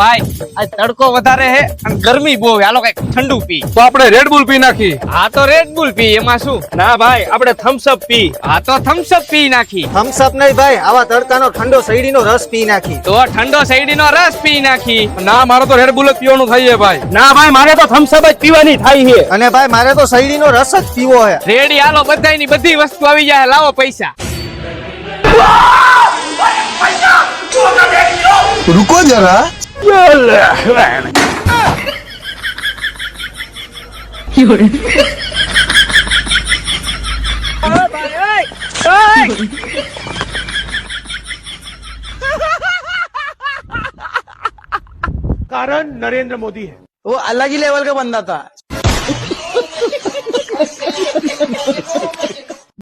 ભાઈ આજ તડકો વધારે હે અને ગરમી બહુ હાલો કઈક ઠંડુ પી તો આપણે રેડબુલ પી નાખી. હા તો રેડબુલ પી એમાં શું. ના ભાઈ આપણે થમ્સ અપ પી. હા તો થમ્સ અપ પી નાખી. થમ્સ અપ નહીં ભાઈ, આવા તડકાનો ઠંડો શેરડીનો રસ પી નાખી. તો ઠંડો શેરડીનો રસ પી નાખી. ના મારે તો રેડબુલ જ પીવાનું થાય છે ભાઈ. ના ભાઈ મારે તો થમ્સ અપ જ પીવાની થાય છે. અને ભાઈ મારે તો શેરડીનો રસ જ પીવો હે. રેડી હાલો બધાયની બધી વસ્તુ આવી જાય લાવો પૈસા. રૂકો જરા. कारण नरेंद्र मोदी है. वो अलग ही लेवल का बंदा था.